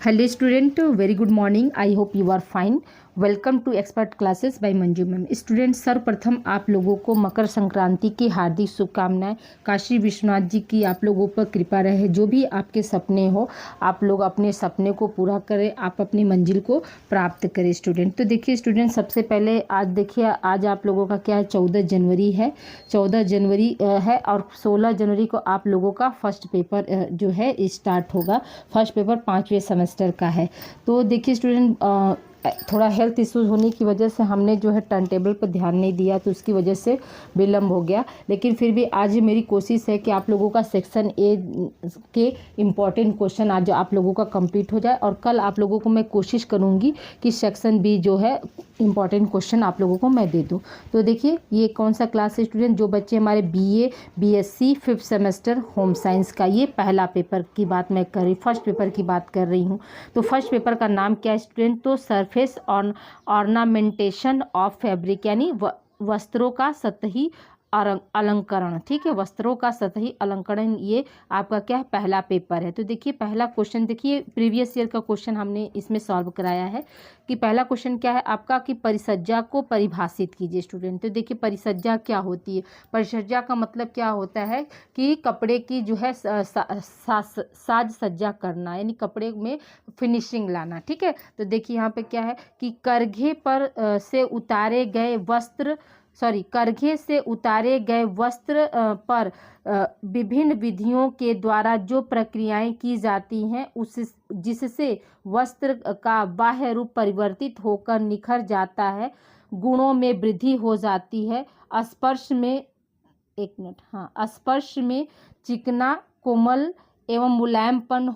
Hello student, very good morning. I hope you are fine. Welcome to expert classes by Manju ma'am. Student, सर्वप्रथम आप लोगों को मकर संक्रांति की हार्दिक शुभकामनाएं। काशी विश्वनाथ जी की आप लोगों पर कृपा रहे। जो भी आपके सपने हो, आप लोग अपने सपने को पूरा करें, आप अपनी मंजिल को प्राप्त करें। स्टूडेंट, तो देखिए स्टूडेंट, सबसे पहले आज देखिए, आज आप लोगों का क्या है, 14 जनवरी है। 14 जनवरी है और 16 जनवरी को आप लोगों का फर्स्ट पेपर जो है स्टार्ट होगा। फर्स्ट पेपर 5वें सेमेस्टर का है। तो देखिए स्टूडेंट, थोड़ा हेल्थ इश्यूज होने की वजह से हमने जो है टर्न टेबल पर ध्यान नहीं दिया, तो उसकी वजह से विलम्ब हो गया। लेकिन फिर भी आज मेरी कोशिश है कि आप लोगों का सेक्शन ए के इम्पॉर्टेंट क्वेश्चन आज आप लोगों का कंप्लीट हो जाए, और कल आप लोगों को मैं कोशिश करूंगी कि सेक्शन बी जो है इम्पॉर्टेंट क्वेश्चन आप लोगों को मैं दे दूं। तो देखिए, ये कौन सा क्लास है स्टूडेंट, जो बच्चे हमारे BA BSc 5th semester home science का ये पहला पेपर की बात मैं कर रही, फर्स्ट पेपर की बात कर रही हूँ। तो फर्स्ट पेपर का नाम क्या है स्टूडेंट, तो surface on ornamentation of fabric, यानी वस्त्रों का सतही अलंकरण। ठीक है, वस्त्रों का सतही अलंकरण, ये आपका क्या है, पहला पेपर है। तो देखिए पहला क्वेश्चन, देखिए प्रीवियस ईयर का क्वेश्चन हमने इसमें सॉल्व कराया है कि पहला क्वेश्चन क्या है आपका, कि परिसज्जा को परिभाषित कीजिए। स्टूडेंट, तो देखिए परिसज्जा क्या होती है। परिसज्जा का मतलब क्या होता है कि कपड़े की जो है साज सज्जा करना, यानी कपड़े में फिनिशिंग लाना। ठीक है, तो देखिए यहाँ पे क्या है कि करघे से उतारे गए वस्त्र पर विभिन्न विधियों के द्वारा जो प्रक्रियाएं की जाती हैं, जिससे वस्त्र का बाह्य रूप परिवर्तित होकर निखर जाता है, गुणों में वृद्धि हो जाती है, स्पर्श में चिकना, कोमल एवं मुलायमपन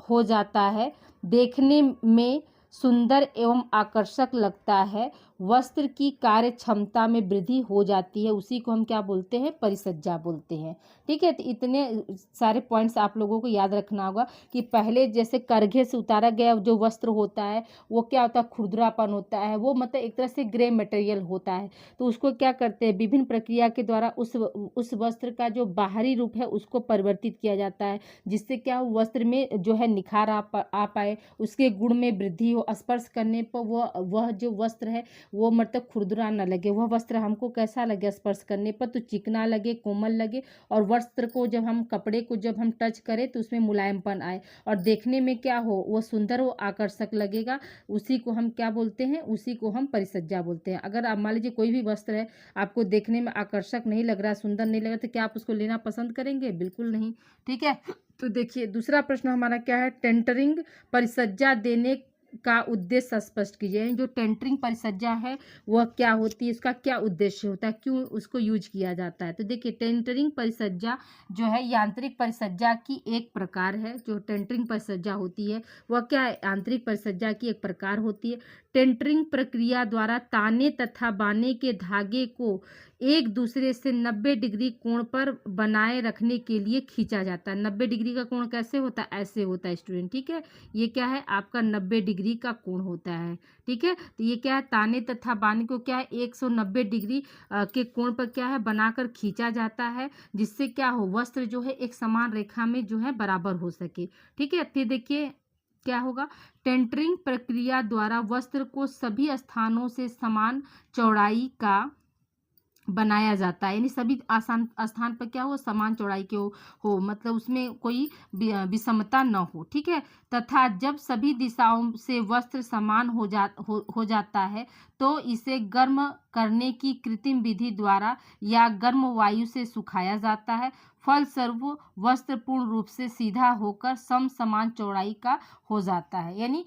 हो जाता है, देखने में सुंदर एवं आकर्षक लगता है, वस्त्र की कार्य क्षमता में वृद्धि हो जाती है, उसी को हम क्या बोलते हैं, परिसज्जा बोलते हैं। ठीक है, तो इतने सारे पॉइंट्स आप लोगों को याद रखना होगा कि पहले जैसे करघे से उतारा गया जो वस्त्र होता है वो क्या होता है, खुरदरापन होता है, वो मतलब एक तरह से ग्रे मटेरियल होता है। तो उसको क्या करते हैं, विभिन्न प्रक्रिया के द्वारा उस वस्त्र का जो बाहरी रूप है उसको परिवर्तित किया जाता है, जिससे क्या वस्त्र में जो है निखार आ पाए, उसके गुण में वृद्धि हो, स्पर्श करने पर वह जो वस्त्र है वो मतलब खुरदुरा न लगे, वह वस्त्र हमको कैसा लगे स्पर्श करने पर, तो चिकना लगे, कोमल लगे, और वस्त्र को जब हम कपड़े को जब हम टच करें तो उसमें मुलायमपन आए, और देखने में क्या हो, वो सुंदर हो, आकर्षक लगेगा, उसी को हम क्या बोलते हैं, उसी को हम परिसज्जा बोलते हैं। अगर आप मान लीजिए कोई भी वस्त्र है आपको देखने में आकर्षक नहीं लग रहा, सुंदर नहीं लग रहा, तो क्या आप उसको लेना पसंद करेंगे? बिल्कुल नहीं। ठीक है, तो देखिए दूसरा प्रश्न हमारा क्या है, टेंटरिंग परिसज्जा देने का उद्देश्य स्पष्ट कीजिए। यानी जो टेंटरिंग परिसज्जा है वह क्या होती है, इसका क्या उद्देश्य होता है, क्यों उसको यूज किया जाता है। तो देखिए टेंटरिंग परिसज्जा जो है यांत्रिक परिसज्जा की एक प्रकार है। जो टेंटरिंग परिसज्जा होती है वह क्या है, यांत्रिक परिसज्जा की एक प्रकार होती है। टेंटरिंग प्रक्रिया द्वारा ताने तथा बाने के धागे को एक दूसरे से 90 डिग्री कोण पर बनाए रखने के लिए खींचा जाता है। 90 डिग्री का कोण कैसे होता है, ऐसे होता है स्टूडेंट। ठीक है, ये क्या है आपका 90 डिग्री का कोण होता है। ठीक है, तो ये क्या है, ताने तथा बाने को क्या है 190 डिग्री के कोण पर क्या है बनाकर खींचा जाता है, जिससे क्या हो, वस्त्र जो है एक समान रेखा में जो है बराबर हो सके। ठीक है, फिर देखिए क्या होगा, टेंटरिंग प्रक्रिया द्वारा वस्त्र को सभी स्थानों से समान चौड़ाई का बनाया जाता है, यानी सभी आसान स्थान पर क्या हो, समान चौड़ाई के हो, मतलब उसमें कोई विषमता न हो। ठीक है, तथा जब सभी दिशाओं से वस्त्र समान हो जाता है तो इसे गर्म करने की कृत्रिम विधि द्वारा या गर्म वायु से सुखाया जाता है। फलस्वरूप वस्त्र पूर्ण रूप से सीधा होकर समान चौड़ाई का हो जाता है। यानी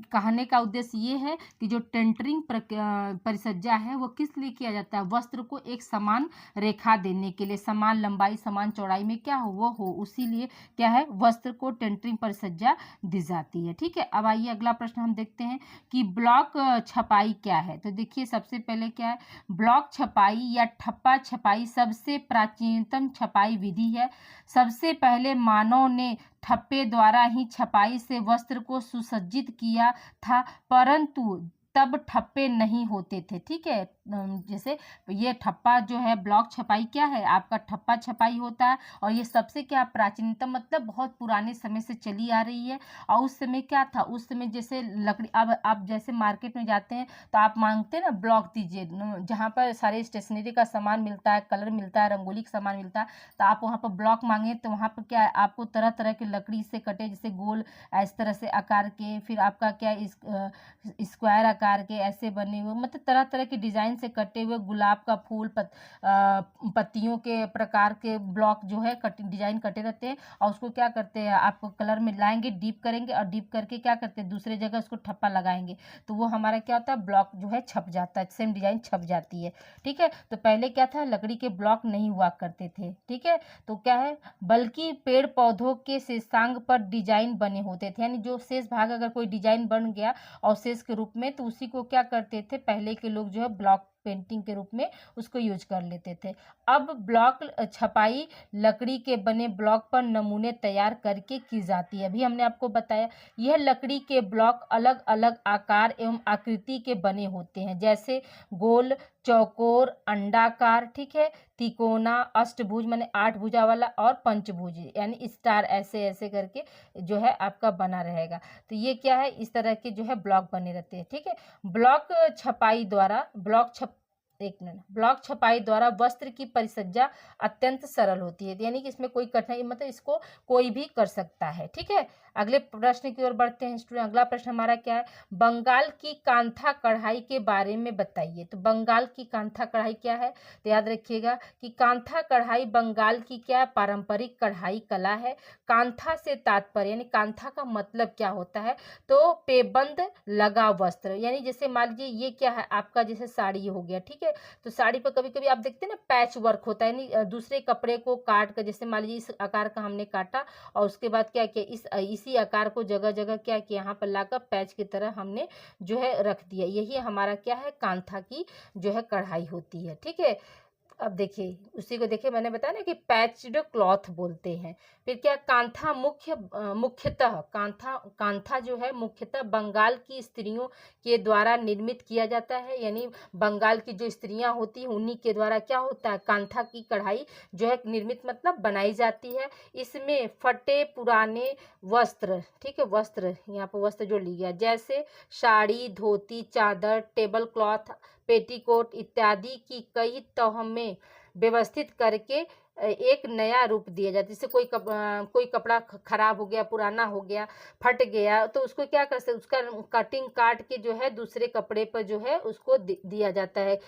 कहने का उद्देश्य ये है कि जो टेंटरिंग परिसज्जा है वो किस लिए किया जाता है, वस्त्र को एक समान रेखा देने के लिए, समान लंबाई समान चौड़ाई में क्या हो, वो हो, उसी लिए क्या है वस्त्र को टेंटरिंग परिसज्जा दी जाती है। ठीक है, अब आइए अगला प्रश्न हम देखते हैं कि ब्लॉक छपाई क्या है। तो देखिए सबसे पहले क्या है, ब्लॉक छपाई या ठप्पा छपाई सबसे प्राचीनतम छपाई विधि है। सबसे पहले मानव ने ठप्पे द्वारा ही छपाई से वस्त्र को सुसज्जित किया था, परंतु तब ठप्पे नहीं होते थे। ठीक है, जैसे ये ठप्पा जो है ब्लॉक छपाई क्या है, आपका ठप्पा छपाई होता है। और ये सबसे क्या प्राचीनतम मतलब बहुत पुराने समय से चली आ रही है। और उस समय क्या था, उस समय जैसे लकड़ी, अब आप जैसे मार्केट में जाते हैं तो आप मांगते हैं ना ब्लॉक दीजिए, जहाँ पर सारे स्टेशनरी का सामान मिलता है, कलर मिलता है, रंगोली का सामान मिलता है, तो आप वहाँ पर ब्लॉक मांगे तो वहाँ पर क्या है, आपको तरह तरह के लकड़ी से कटे, जैसे गोल इस तरह से आकार के, फिर आपका क्या इस स्क्वायर आकार के ऐसे बने हुए, मतलब तरह तरह के डिजाइन से कटे हुए गुलाब का फूल, पत्तियों के प्रकार के ब्लॉक जो है डिजाइन कटे रहते हैं। और उसको क्या करते हैं, आप कलर में लाएंगे, डीप करेंगे, और डीप करके क्या करते हैं, दूसरे जगह उसको ठप्पा लगाएंगे, तो वो हमारा क्या होता है, ब्लॉक जो है छप जाता है, सेम डिजाइन छप जाती है। ठीक है, तो पहले क्या था, लकड़ी के ब्लॉक नहीं हुआ करते थे। ठीक है, तो क्या है, बल्कि पेड़ पौधों के शेषांग पर डिजाइन बने होते थे, यानी जो शेष भाग अगर कोई डिजाइन बन गया अवशेष के रूप में, तो उसी को क्या करते थे पहले के लोग, जो है ब्लॉक पेंटिंग के रूप में उसको यूज कर लेते थे। अब ब्लॉक छपाई लकड़ी के बने ब्लॉक पर नमूने तैयार करके की जाती है। अभी हमने आपको बताया, यह लकड़ी के ब्लॉक अलग अलग आकार एवं आकृति के बने होते हैं, जैसे गोल, चौकोर, अंडाकार, ठीक है, तिकोना, अष्टभुज माने 8 भुजा वाला, और पंचभुज यानी स्टार, ऐसे ऐसे करके जो है आपका बना रहेगा। तो ये क्या है, इस तरह के जो है ब्लॉक बने रहते हैं। ठीक है, ब्लॉक छपाई द्वारा ब्लॉक छपाई द्वारा वस्त्र की परिसज्जा अत्यंत सरल होती है, यानी कि इसमें कोई कठिनाई, मतलब इसको कोई भी कर सकता है। ठीक है, अगले प्रश्न की ओर बढ़ते हैं स्टूडेंट। अगला प्रश्न हमारा क्या है, बंगाल की कांथा कढ़ाई के बारे में बताइए। तो बंगाल की कांथा कढ़ाई क्या है, तो याद रखिएगा कि कांथा कढ़ाई बंगाल की क्या पारंपरिक कढ़ाई कला है। कांथा से तात्पर्य, यानी कांथा का मतलब क्या होता है, तो पेबंद लगा वस्त्र, यानी जैसे मान लीजिए ये क्या है आपका, जैसे साड़ी हो गया। ठीक है, तो साड़ी पर कभी कभी आप देखते हैं ना पैच वर्क होता है, यानी दूसरे कपड़े को काट कर, जैसे मान लीजिए इस आकार का हमने काटा और उसके बाद क्या किया, इसी आकार को जगह जगह क्या किया, यहाँ पर लाकर पैच की तरह हमने जो है रख दिया। यही हमारा क्या है, कांथा की जो है कढ़ाई होती है। ठीक है, अब देखिए उसी को देखिए, मैंने बताया ना कि पैच्ड क्लॉथ बोलते हैं। फिर क्या, कांथा मुख्यतः कांथा जो है मुख्यतः बंगाल की स्त्रियों के द्वारा निर्मित किया जाता है, यानी बंगाल की जो स्त्रियां होती हैं उन्हीं के द्वारा क्या होता है, कांथा की कढ़ाई जो है निर्मित मतलब बनाई जाती है। इसमें फटे पुराने वस्त्र, ठीक है, वस्त्र यहाँ पर वस्त्र जो लिया, जैसे साड़ी, धोती, चादर, टेबल क्लॉथ, पेटीकोट इत्यादि की कई तह में व्यवस्थित करके एक नया रूप दिया जाता है। जैसे कोई कपड़ा खराब हो गया, पुराना हो गया, फट गया, तो उसको क्या कर सकते, उसका कटिंग काट के जो है दूसरे कपड़े पर जो है उसको दिया जाता है,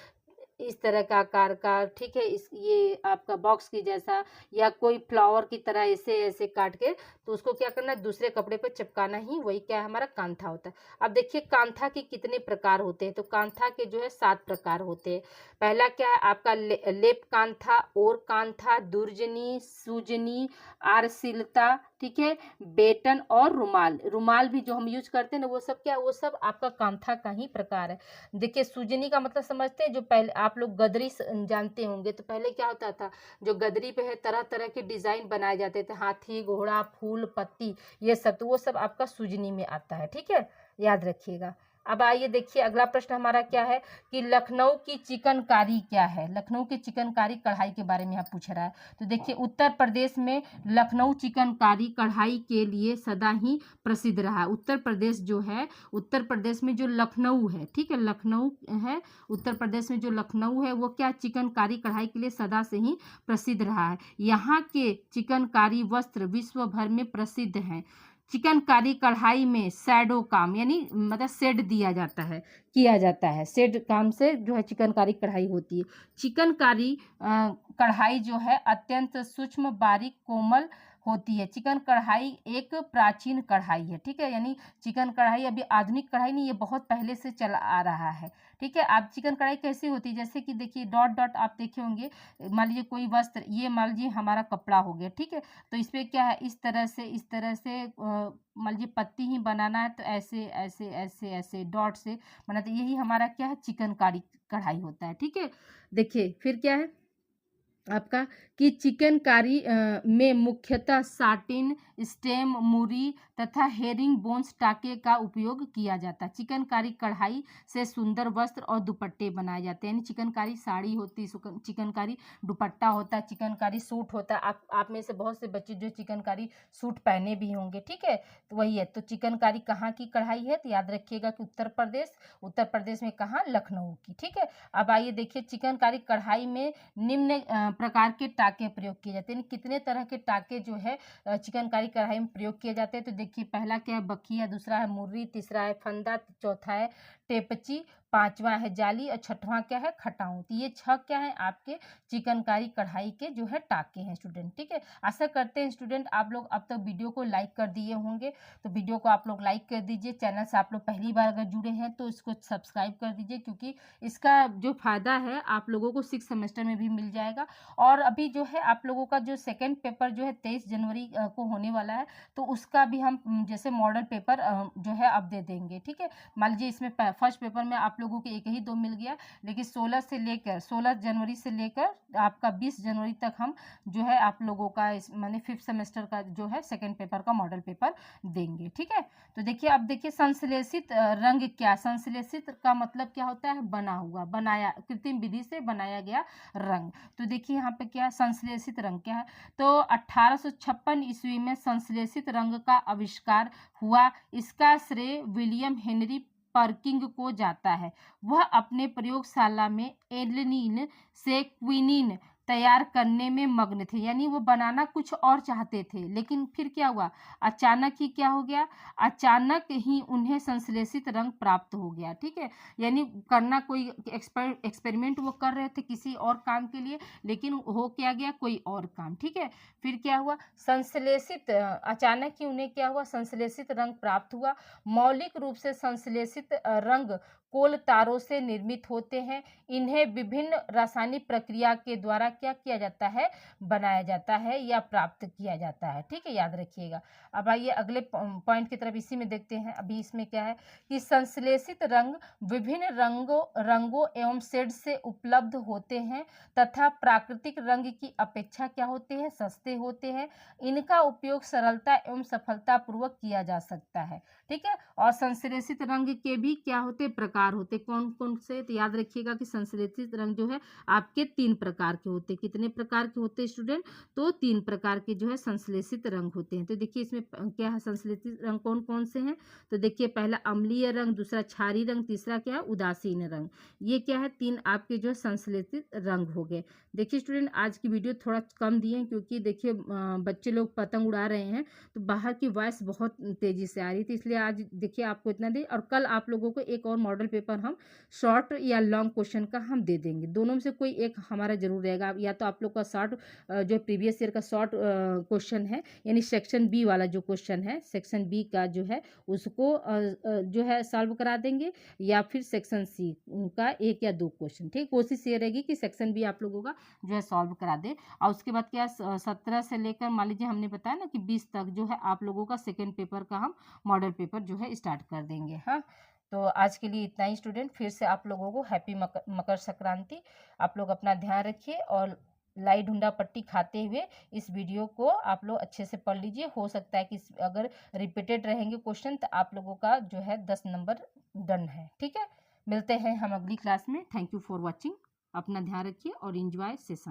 इस तरह का आकार का। ठीक है, इस ये आपका बॉक्स की जैसा, या कोई फ्लावर की तरह ऐसे ऐसे काट के, तो उसको क्या करना है, दूसरे कपड़े पर चिपकाना ही, वही क्या है हमारा कांथा होता है। अब देखिए कांथा के कितने प्रकार होते हैं, तो कांथा के जो है 7 प्रकार होते हैं। पहला क्या है आपका लेप कांथा, और कांथा, दुर्जनी, सुजनी, आरसिलता, ठीक है, बेटन और रुमाल। रुमाल भी जो हम यूज करते हैं ना, वो सब क्या, वो सब आपका कांथा का ही प्रकार है। देखिए सुजनी का मतलब समझते हैं, जो पहले आप लोग गदरी जानते होंगे, तो पहले क्या होता था, जो गदरी पे है तरह तरह के डिजाइन बनाए जाते थे, हाथी, घोड़ा, फूल, पत्ती, ये सब, तो वो सब आपका सुजनी में आता है। ठीक है, याद रखिएगा। अब आइए देखिए अगला प्रश्न हमारा क्या है कि लखनऊ की चिकनकारी क्या है। लखनऊ की चिकनकारी कढ़ाई के बारे में यहाँ पूछ रहा है। तो देखिए उत्तर प्रदेश में लखनऊ चिकनकारी कढ़ाई के लिए सदा ही प्रसिद्ध रहा है। उत्तर प्रदेश जो है, उत्तर प्रदेश में जो लखनऊ है, ठीक है, लखनऊ है, उत्तर प्रदेश में जो लखनऊ है वो क्या, चिकनकारी कढ़ाई के लिए सदा से ही प्रसिद्ध रहा है। यहाँ के चिकनकारी वस्त्र विश्व भर में प्रसिद्ध हैं। चिकनकारी कढ़ाई में शैडो काम, यानी मतलब शेड दिया जाता है, किया जाता है, शेड काम से जो है चिकनकारी कढ़ाई होती है। चिकनकारी कढ़ाई जो है अत्यंत सूक्ष्म, बारीक, कोमल होती है। चिकन कढ़ाई एक प्राचीन कढ़ाई है। ठीक है, यानी चिकन कढ़ाई अभी आधुनिक कढ़ाई नहीं, ये बहुत पहले से चला आ रहा है। ठीक है, आप चिकन कढ़ाई कैसी होती है, जैसे कि देखिए डॉट डॉट आप देखे होंगे, मान लीजिए कोई वस्त्र, ये मान लीजिए हमारा कपड़ा हो गया, ठीक है, तो इस पर क्या है, इस तरह से मान लीजिए पत्ती ही बनाना है, तो ऐसे ऐसे ऐसे ऐसे डॉट से बनाते, यही हमारा क्या है, चिकनकारी कढ़ाई होता है। ठीक है, देखिए फिर क्या है आपका कि चिकनकारी में मुख्यतः साटिन स्टेम, मूरी तथा हेरिंग बोन्स टाके का उपयोग किया जाता है। चिकनकारी कढ़ाई से सुंदर वस्त्र और दुपट्टे बनाए जाते हैं, यानी चिकनकारी साड़ी होती है, चिकनकारी दुपट्टा होता है, चिकनकारी सूट होता है। आप में से बहुत से बच्चे जो चिकनकारी सूट पहने भी होंगे, ठीक है, तो वही है। तो चिकनकारी कहाँ की कढ़ाई है, तो याद रखिएगा कि उत्तर प्रदेश में कहाँ, लखनऊ की, ठीक है। अब आइए देखिए, चिकनकारी कढ़ाई में निम्न प्रकार के टाके प्रयोग किए जाते हैं। कितने तरह के टाके जो है चिकनकारी कढ़ाई में प्रयोग किए जाते हैं, तो देखिए पहला क्या है, बखिया, दूसरा है मुर्री, तीसरा है फंदा, चौथा है टेपची, पांचवा है जाली और छठवां क्या है, खटाऊ। तो ये 6 क्या है आपके चिकनकारी कढ़ाई के जो है टाके हैं स्टूडेंट, ठीक है। आशा करते हैं स्टूडेंट आप लोग अब तक वीडियो को लाइक कर दिए होंगे, तो वीडियो को आप लोग लाइक कर दीजिए। चैनल से आप लोग पहली बार अगर जुड़े हैं तो इसको सब्सक्राइब कर दीजिए, क्योंकि इसका जो फायदा है आप लोगों को 6 सेमेस्टर में भी मिल जाएगा। और अभी जो है आप लोगों का जो सेकेंड पेपर जो है 23 जनवरी को होने वाला है, तो उसका भी हम जैसे मॉडल पेपर जो है अब दे देंगे, ठीक है। मान लीजिए इसमें फर्स्ट पेपर में आप लोगों को 1 ही 2 मिल गया, लेकिन 16 जनवरी से लेकर आपका 20 जनवरी तक हम जो है आप लोगों का माने 5th सेमेस्टर का जो है सेकेंड पेपर का मॉडल पेपर देंगे, ठीक है। तो देखिए अब देखिए संश्लेषित रंग क्या, संश्लेषित का मतलब क्या होता है, बना हुआ, बनाया, कृत्रिम विधि से बनाया गया रंग। तो देखिए यहाँ पे क्या है, संश्लेषित रंग क्या है, तो 1856 ईस्वी में संश्लेषित रंग का आविष्कार हुआ। इसका श्रेय विलियम हेनरी पर्किंग को जाता है। वह अपने प्रयोगशाला में एल्निन से क्विनीन तैयार करने में मग्न थे, यानी वो बनाना कुछ और चाहते थे, लेकिन फिर क्या हुआ, अचानक ही क्या हो गया, अचानक ही उन्हें संश्लेषित रंग प्राप्त हो गया, ठीक है। यानी करना कोई एक्सपेरिमेंट वो कर रहे थे किसी और काम के लिए, लेकिन हो क्या गया, कोई और काम, ठीक है। फिर क्या हुआ, संश्लेषित अचानक ही उन्हें क्या हुआ, संश्लेषित रंग प्राप्त हुआ। मौलिक रूप से संश्लेषित रंग कोल तारों से निर्मित होते हैं। इन्हें विभिन्न रासायनिक प्रक्रिया के द्वारा क्या किया जाता है, बनाया जाता है या प्राप्त किया जाता है, ठीक है, याद रखिएगा। अब आइए अगले पॉइंट की तरफ इसी में देखते हैं। अभी इसमें क्या है कि संश्लेषित रंग विभिन्न रंगों एवं शेड से उपलब्ध होते हैं तथा प्राकृतिक रंग की अपेक्षा क्या होते हैं, सस्ते होते हैं। इनका उपयोग सरलता एवं सफलता पूर्वक किया जा सकता है, ठीक है। और संश्लेषित रंग के भी क्या होते, प्रकार होते, कौन कौन से, तो याद रखिएगा कि संश्लेषित रंग जो है आपके 3 प्रकार के होते। कितने प्रकार के होते स्टूडेंट, तो 3 प्रकार के जो है संश्लेषित रंग होते हैं। तो देखिए इसमें क्या है, संश्लेषित रंग कौन कौन से हैं, तो देखिए पहला अम्लीय रंग, दूसरा क्षारीय रंग, तीसरा क्या है, उदासीन रंग। ये क्या है, 3 आपके जो है संश्लेषित रंग हो गए। देखिए स्टूडेंट आज की वीडियो थोड़ा कम दी है, क्योंकि देखिए बच्चे लोग पतंग उड़ा रहे हैं, तो बाहर की वॉइस बहुत तेजी से आ रही थी, इसलिए आज देखिए आपको इतना दे। और कल आप लोगों को एक और मॉडल पेपर हम शॉर्ट या लॉन्ग क्वेश्चन का हम दे देंगे, दोनों में से कोई एक हमारा जरूर रहेगा। या तो आप लोग का शॉर्ट जो प्रीवियस ईयर का शॉर्ट क्वेश्चन है, यानी सेक्शन बी वाला जो क्वेश्चन है, सेक्शन बी का जो है उसको जो है सॉल्व करा देंगे, या फिर सेक्शन सी का 1 या 2 क्वेश्चन, ठीक। कोशिश ये रहेगी कि सेक्शन बी आप लोगों का जो है सॉल्व करा दे। और उसके बाद क्या 17 से लेकर मान लीजिए हमने बताया ना कि 20 तक जो है आप लोगों का सेकेंड पेपर का हम मॉडल पेपर जो है स्टार्ट कर देंगे। हाँ, तो आज के लिए इतना ही स्टूडेंट। फिर से आप लोगों को हैप्पी मकर संक्रांति। आप लोग अपना ध्यान रखिए और लाई ढूंढा पट्टी खाते हुए इस वीडियो को आप लोग अच्छे से पढ़ लीजिए। हो सकता है कि अगर रिपीटेड रहेंगे क्वेश्चन तो आप लोगों का जो है 10 नंबर डन है, ठीक है। मिलते हैं हम अगली क्लास में। Thank you for watching. अपना ध्यान रखिए और एंजॉय सेशन।